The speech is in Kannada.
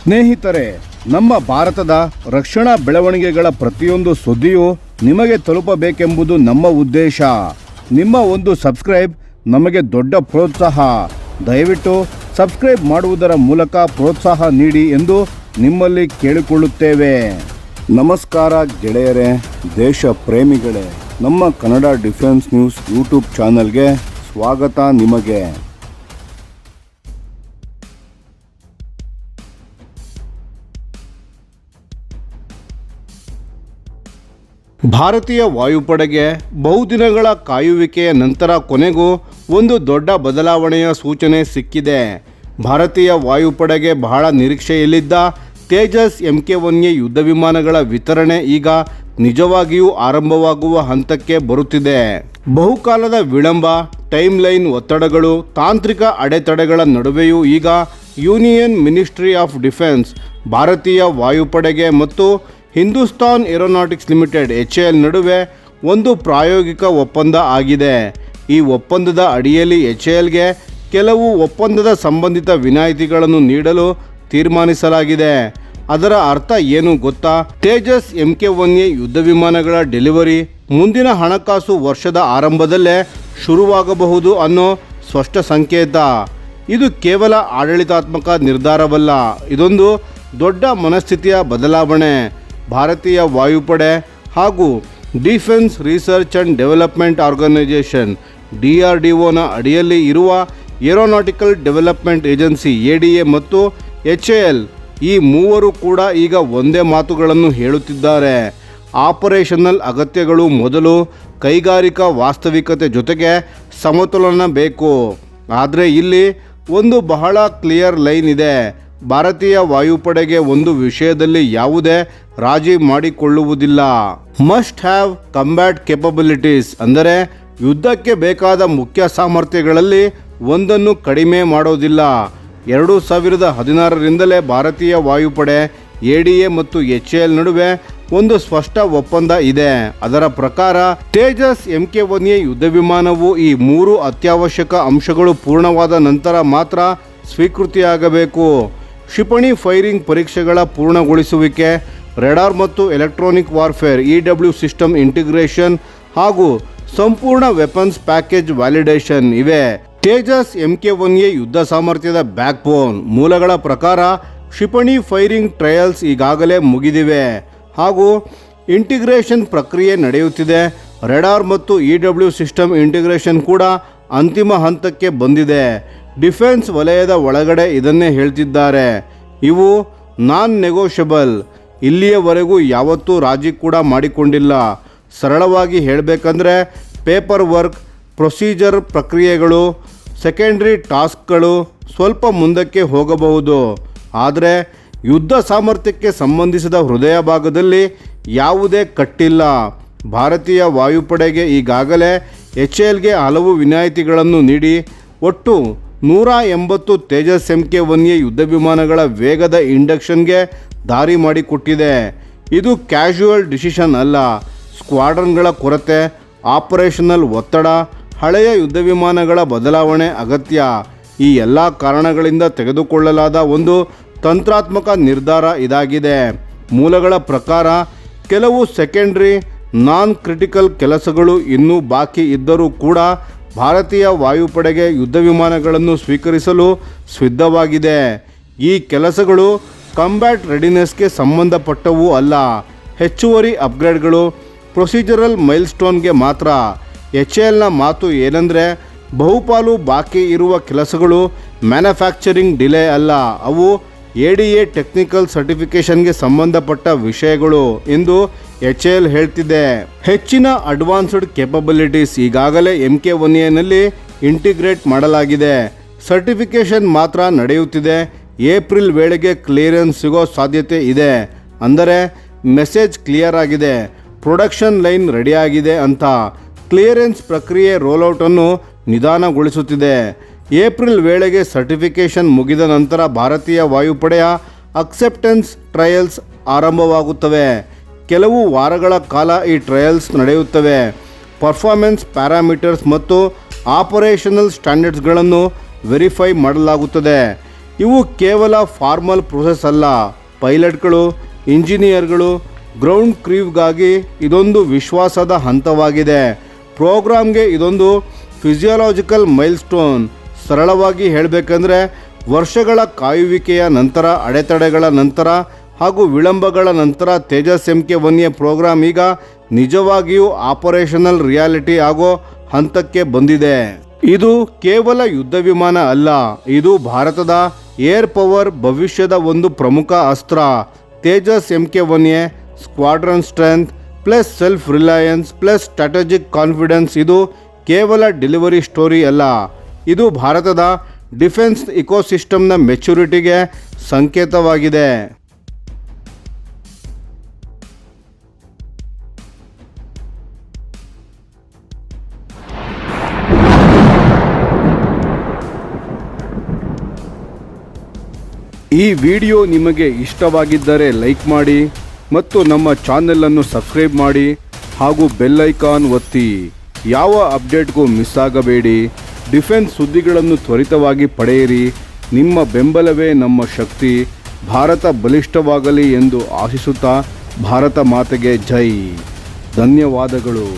ಸ್ನೇಹಿತರೆ, ನಮ್ಮ ಭಾರತದ ರಕ್ಷಣಾ ಬೆಳವಣಿಗೆಗಳ ಪ್ರತಿಯೊಂದು ಸುದ್ದಿಯೂ ನಿಮಗೆ ತಲುಪಬೇಕೆಂಬುದು ನಮ್ಮ ಉದ್ದೇಶ. ನಿಮ್ಮ ಒಂದು ಸಬ್ಸ್ಕ್ರೈಬ್ ನಮಗೆ ದೊಡ್ಡ ಪ್ರೋತ್ಸಾಹ. ದಯವಿಟ್ಟು ಸಬ್ಸ್ಕ್ರೈಬ್ ಮಾಡುವುದರ ಮೂಲಕ ಪ್ರೋತ್ಸಾಹ ನೀಡಿ ಎಂದು ನಿಮ್ಮಲ್ಲಿ ಕೇಳಿಕೊಳ್ಳುತ್ತೇವೆ. ನಮಸ್ಕಾರ ಗೆಳೆಯರೇ, ದೇಶ ಪ್ರೇಮಿಗಳೇ, ನಮ್ಮ ಕನ್ನಡ ಡಿಫೆನ್ಸ್ ನ್ಯೂಸ್ ಯೂಟ್ಯೂಬ್ ಚಾನಲ್ಗೆ ಸ್ವಾಗತ ನಿಮಗೆ. ಭಾರತೀಯ ವಾಯುಪಡೆಗೆ ಬಹುದಿನಗಳ ಕಾಯುವಿಕೆಯ ನಂತರ ಕೊನೆಗೂ ಒಂದು ದೊಡ್ಡ ಬದಲಾವಣೆಯ ಸೂಚನೆ ಸಿಕ್ಕಿದೆ. ಭಾರತೀಯ ವಾಯುಪಡೆಗೆ ಬಹಳ ನಿರೀಕ್ಷೆಯಲ್ಲಿದ್ದ ತೇಜಸ್ MK1A ಯುದ್ಧ ವಿಮಾನಗಳ ವಿತರಣೆ ಈಗ ನಿಜವಾಗಿಯೂ ಆರಂಭವಾಗುವ ಹಂತಕ್ಕೆ ಬರುತ್ತಿದೆ. ಬಹುಕಾಲದ ವಿಳಂಬ, ಟೈಮ್ ಲೈನ್ ಒತ್ತಡಗಳು, ತಾಂತ್ರಿಕ ಅಡೆತಡೆಗಳ ನಡುವೆಯೂ ಈಗ ಯೂನಿಯನ್ ಮಿನಿಸ್ಟ್ರಿ ಆಫ್ ಡಿಫೆನ್ಸ್, ಭಾರತೀಯ ವಾಯುಪಡೆಗೆ ಮತ್ತು ಹಿಂದೂಸ್ತಾನ್ ಏರೋನಾಟಿಕ್ಸ್ ಲಿಮಿಟೆಡ್ HAL ನಡುವೆ ಒಂದು ಪ್ರಾಯೋಗಿಕ ಒಪ್ಪಂದ ಆಗಿದೆ. ಈ ಒಪ್ಪಂದದ ಅಡಿಯಲ್ಲಿ HALಗೆ ಕೆಲವು ಒಪ್ಪಂದದ ಸಂಬಂಧಿತ ವಿನಾಯಿತಿಗಳನ್ನು ನೀಡಲು ತೀರ್ಮಾನಿಸಲಾಗಿದೆ. ಅದರ ಅರ್ಥ ಏನು ಗೊತ್ತಾ? ತೇಜಸ್ MK1A ಯುದ್ಧ ವಿಮಾನಗಳ ಡೆಲಿವರಿ ಮುಂದಿನ ಹಣಕಾಸು ವರ್ಷದ ಆರಂಭದಲ್ಲೇ ಶುರುವಾಗಬಹುದು ಅನ್ನೋ ಸ್ಪಷ್ಟ ಸಂಕೇತ. ಇದು ಕೇವಲ ಆಡಳಿತಾತ್ಮಕ ನಿರ್ಧಾರವಲ್ಲ, ಇದೊಂದು ದೊಡ್ಡ ಮನಸ್ಥಿತಿಯ ಬದಲಾವಣೆ. ಭಾರತೀಯ ವಾಯುಪಡೆ ಹಾಗೂ defence research and development organisation DRDOನ ಅಡಿಯಲ್ಲಿ ಇರುವ ಏರೋನಾಟಿಕಲ್ ಡೆವಲಪ್ಮೆಂಟ್ ಏಜೆನ್ಸಿ ADA ಮತ್ತು HAL ಈ ಮೂವರು ಕೂಡ ಈಗ ಒಂದೇ ಮಾತುಗಳನ್ನು ಹೇಳುತ್ತಿದ್ದಾರೆ. ಆಪರೇಷನಲ್ ಅಗತ್ಯಗಳು ಮೊದಲು, ಕೈಗಾರಿಕಾ ವಾಸ್ತವಿಕತೆ ಜೊತೆಗೆ ಸಮತೋಲನ ಬೇಕು. ಆದರೆ ಇಲ್ಲಿ ಒಂದು ಬಹಳ ಕ್ಲಿಯರ್ ಲೈನ್ ಇದೆ. ಭಾರತೀಯ ವಾಯುಪಡೆಗೆ ಒಂದು ವಿಷಯದಲ್ಲಿ ಯಾವುದೇ ರಾಜಿ ಮಾಡಿಕೊಳ್ಳುವುದಿಲ್ಲ. ಮಸ್ಟ್ ಹ್ಯಾವ್ ಕಂಬ್ಯಾಟ್ ಕೇಪಬಿಲಿಟೀಸ್, ಅಂದರೆ ಯುದ್ಧಕ್ಕೆ ಬೇಕಾದ ಮುಖ್ಯ ಸಾಮರ್ಥ್ಯಗಳಲ್ಲಿ ಒಂದನ್ನು ಕಡಿಮೆ ಮಾಡೋದಿಲ್ಲ. 2016ರಿಂದಲೇ ಭಾರತೀಯ ವಾಯುಪಡೆ, ADA ಮತ್ತು HAL ನಡುವೆ ಒಂದು ಸ್ಪಷ್ಟ ಒಪ್ಪಂದ ಇದೆ. ಅದರ ಪ್ರಕಾರ ತೇಜಸ್ MK1A ಯುದ್ಧ ವಿಮಾನವು ಈ ಮೂರು ಅತ್ಯವಶ್ಯಕ ಅಂಶಗಳು ಪೂರ್ಣವಾದ ನಂತರ ಮಾತ್ರ ಸ್ವೀಕೃತಿಯಾಗಬೇಕು. ಕ್ಷಿಪಣಿ ಫೈರಿಂಗ್ ಪರೀಕ್ಷೆಗಳ ಪೂರ್ಣಗೊಳಿಸುವಿಕೆ, ರೆಡಾರ್ ಮತ್ತು electronic warfare EW system integration ಹಾಗೂ ಸಂಪೂರ್ಣ ವೆಪನ್ಸ್ ಪ್ಯಾಕೇಜ್ ವ್ಯಾಲಿಡೇಷನ್ ಇವೆ ತೇಜಸ್ MK1A ಯುದ್ಧ ಸಾಮರ್ಥ್ಯದ ಬ್ಯಾಕ್ಬೋನ್. ಮೂಲಗಳ ಪ್ರಕಾರ ಕ್ಷಿಪಣಿ ಫೈರಿಂಗ್ ಟ್ರಯಲ್ಸ್ ಈಗಾಗಲೇ ಮುಗಿದಿವೆ ಹಾಗೂ ಇಂಟಿಗ್ರೇಷನ್ ಪ್ರಕ್ರಿಯೆ ನಡೆಯುತ್ತಿದೆ. ರೆಡಾರ್ ಮತ್ತು EW ಸಿಸ್ಟಮ್ ಇಂಟಿಗ್ರೇಷನ್ ಕೂಡ ಅಂತಿಮ ಹಂತಕ್ಕೆ ಬಂದಿದೆ. ಡಿಫೆನ್ಸ್ ವಲಯದ ಒಳಗಡೆ ಇದನ್ನೇ ಹೇಳ್ತಿದ್ದಾರೆ. ಇವು ನಾನ್ ನೆಗೋಷಿಯಬಲ್. ಇಲ್ಲಿಯವರೆಗೂ ಯಾವತ್ತೂ ರಾಜಿ ಕೂಡ ಮಾಡಿಕೊಂಡಿಲ್ಲ. ಸರಳವಾಗಿ ಹೇಳಬೇಕಂದ್ರೆ ಪೇಪರ್ ವರ್ಕ್, ಪ್ರೊಸೀಜರ್ ಪ್ರಕ್ರಿಯೆಗಳು, ಸೆಕೆಂಡ್ರಿ ಟಾಸ್ಕ್ಗಳು ಸ್ವಲ್ಪ ಮುಂದಕ್ಕೆ ಹೋಗಬಹುದು. ಆದರೆ ಯುದ್ಧ ಸಾಮರ್ಥ್ಯಕ್ಕೆ ಸಂಬಂಧಿಸಿದ ಹೃದಯ ಭಾಗದಲ್ಲಿ ಯಾವುದೇ ಕಟ್ಟಿಲ್ಲ. ಭಾರತೀಯ ವಾಯುಪಡೆಗೆ ಈಗಾಗಲೇ HALಗೆ ಹಲವು ವಿನಾಯಿತಿಗಳನ್ನು ನೀಡಿ ಒಟ್ಟು 180 ತೇಜಸ್ MK1A ಯುದ್ಧ ವಿಮಾನಗಳ ವೇಗದ ಇಂಡಕ್ಷನ್ಗೆ ದಾರಿ ಮಾಡಿಕೊಟ್ಟಿದೆ. ಇದು ಕ್ಯಾಶುವಲ್ ಡಿಸಿಷನ್ ಅಲ್ಲ. ಸ್ಕ್ವಾಡ್ರನ್ಗಳ ಕೊರತೆ, ಆಪರೇಷನಲ್ ಒತ್ತಡ, ಹಳೆಯ ಯುದ್ಧ ವಿಮಾನಗಳ ಬದಲಾವಣೆ ಅಗತ್ಯ. ಈ ಎಲ್ಲ ಕಾರಣಗಳಿಂದ ತೆಗೆದುಕೊಳ್ಳಲಾದ ಒಂದು ತಂತ್ರಾತ್ಮಕ ನಿರ್ಧಾರ ಇದಾಗಿದೆ. ಮೂಲಗಳ ಪ್ರಕಾರ ಕೆಲವು ಸೆಕೆಂಡ್ರಿ ನಾನ್ ಕ್ರಿಟಿಕಲ್ ಕೆಲಸಗಳು ಇನ್ನೂ ಬಾಕಿ ಇದ್ದರೂ ಕೂಡ ಭಾರತೀಯ ವಾಯುಪಡೆಗೆ ಯುದ್ಧ ವಿಮಾನಗಳನ್ನು ಸ್ವೀಕರಿಸಲು ಸಿದ್ಧವಾಗಿದೆ. ಈ ಕೆಲಸಗಳು ಕಂಬ್ಯಾಟ್ ರೆಡಿನೆಸ್ಗೆ ಸಂಬಂಧಪಟ್ಟವು ಅಲ್ಲ, ಹೆಚ್ಚುವರಿ ಅಪ್ಗ್ರೇಡ್ಗಳು, ಪ್ರೊಸೀಜರಲ್ ಮೈಲ್ಸ್ಟೋನ್ಗೆ ಮಾತ್ರ. HALನ ಮಾತು ಏನಂದರೆ, ಬಹುಪಾಲು ಬಾಕಿ ಇರುವ ಕೆಲಸಗಳು ಮ್ಯಾನುಫ್ಯಾಕ್ಚರಿಂಗ್ ಡಿಲೇ ಅಲ್ಲ, ಅವು ADA ಟೆಕ್ನಿಕಲ್ ಸರ್ಟಿಫಿಕೇಷನ್ಗೆ ಸಂಬಂಧಪಟ್ಟ ವಿಷಯಗಳು ಎಂದು HAL ಹೇಳ್ತಿದೆ. ಹೆಚ್ಚಿನ ಅಡ್ವಾನ್ಸ್ಡ್ ಕೇಪಬಿಲಿಟೀಸ್ ಈಗಾಗಲೇ MK1Aನಲ್ಲಿ ಇಂಟಿಗ್ರೇಟ್ ಮಾಡಲಾಗಿದೆ. ಸರ್ಟಿಫಿಕೇಷನ್ ಮಾತ್ರ ನಡೆಯುತ್ತಿದೆ. ಏಪ್ರಿಲ್ ವೇಳೆಗೆ ಕ್ಲಿಯರೆನ್ಸ್ ಸಿಗೋ ಸಾಧ್ಯತೆ ಇದೆ. ಅಂದರೆ ಮೆಸೇಜ್ ಕ್ಲಿಯರ್ ಆಗಿದೆ, ಪ್ರೊಡಕ್ಷನ್ ಲೈನ್ ರೆಡಿಯಾಗಿದೆ ಅಂತ. ಕ್ಲಿಯರೆನ್ಸ್ ಪ್ರಕ್ರಿಯೆ ರೋಲ್ಔಟನ್ನು ನಿಧಾನಗೊಳಿಸುತ್ತಿದೆ. ಏಪ್ರಿಲ್ ವೇಳೆಗೆ ಸರ್ಟಿಫಿಕೇಷನ್ ಮುಗಿದ ನಂತರ ಭಾರತೀಯ ವಾಯುಪಡೆಯ ಅಕ್ಸೆಪ್ಟೆನ್ಸ್ ಟ್ರಯಲ್ಸ್ ಆರಂಭವಾಗುತ್ತವೆ. ಕೆಲವು ವಾರಗಳ ಕಾಲ ಈ ಟ್ರಯಲ್ಸ್ ನಡೆಯುತ್ತವೆ. ಪರ್ಫಾರ್ಮೆನ್ಸ್ ಪ್ಯಾರಾಮೀಟರ್ಸ್ ಮತ್ತು ಆಪರೇಷನಲ್ ಸ್ಟ್ಯಾಂಡರ್ಡ್ಸ್ಗಳನ್ನು ವೆರಿಫೈ ಮಾಡಲಾಗುತ್ತದೆ. ಇವು ಕೇವಲ ಫಾರ್ಮಲ್ ಪ್ರೊಸೆಸ್ ಅಲ್ಲ, ಪೈಲಟ್ಗಳು, ಇಂಜಿನಿಯರ್ಗಳು, ಗ್ರೌಂಡ್ ಕ್ರೀವ್ಗಾಗಿ ಇದೊಂದು ವಿಶ್ವಾಸದ ಹಂತವಾಗಿದೆ. ಪ್ರೋಗ್ರಾಮ್ಗೆ ಇದೊಂದು ಫಿಸಿಯಾಲಜಿಕಲ್ ಮೈಲ್ಸ್ಟೋನ್. ಸರಳವಾಗಿ ಹೇಳಬೇಕಂದ್ರೆ ವರ್ಷಗಳ ಕಾಯುವಿಕೆಯ ನಂತರ, ಅಡೆತಡೆಗಳ ನಂತರ ಹಾಗೂ ವಿಳಂಬಗಳ ನಂತರ ತೇಜಸ್ MK1A ಪ್ರೋಗ್ರಾಮ್ ಈಗ ನಿಜವಾಗಿಯೂ ಆಪರೇಷನಲ್ ರಿಯಾಲಿಟಿ ಆಗೋ ಹಂತಕ್ಕೆ ಬಂದಿದೆ. ಇದು ಕೇವಲ ಯುದ್ಧ ವಿಮಾನ ಅಲ್ಲ, ಇದು ಭಾರತದ ಏರ್ ಪವರ್ ಭವಿಷ್ಯದ ಒಂದು ಪ್ರಮುಖ ಅಸ್ತ್ರ. Tejas MK1A squadron strength plus self Reliance plus strategic confidence ಇದು ಕೇವಲ ಡೆಲಿವರಿ ಸ್ಟೋರಿ ಅಲ್ಲ, ಇದು ಭಾರತದ ಡಿಫೆನ್ಸ್ ಇಕೋಸಿಸ್ಟಮ್ನ ಮೆಚುರಿಟಿಗೆ ಸಂಕೇತವಾಗಿದೆ. ಈ ವಿಡಿಯೋ ನಿಮಗೆ ಇಷ್ಟವಾಗಿದ್ದರೆ ಲೈಕ್ ಮಾಡಿ ಮತ್ತು ನಮ್ಮ ಚಾನೆಲನ್ನು ಸಬ್ಸ್ಕ್ರೈಬ್ ಮಾಡಿ ಹಾಗೂ ಬೆಲ್ ಐಕಾನ್ ಒತ್ತಿ. ಯಾವ ಅಪ್ಡೇಟ್ಗೂ ಮಿಸ್ ಆಗಬೇಡಿ. ಡಿಫೆನ್ಸ್ ಸುದ್ದಿಗಳನ್ನು ತ್ವರಿತವಾಗಿ ಪಡೆಯಿರಿ. ನಿಮ್ಮ ಬೆಂಬಲವೇ ನಮ್ಮ ಶಕ್ತಿ. ಭಾರತ ಬಲಿಷ್ಠವಾಗಲಿ ಎಂದು ಆಶಿಸುತ್ತಾ ಭಾರತ ಮಾತೆಗೆ ಜೈ. ಧನ್ಯವಾದಗಳು.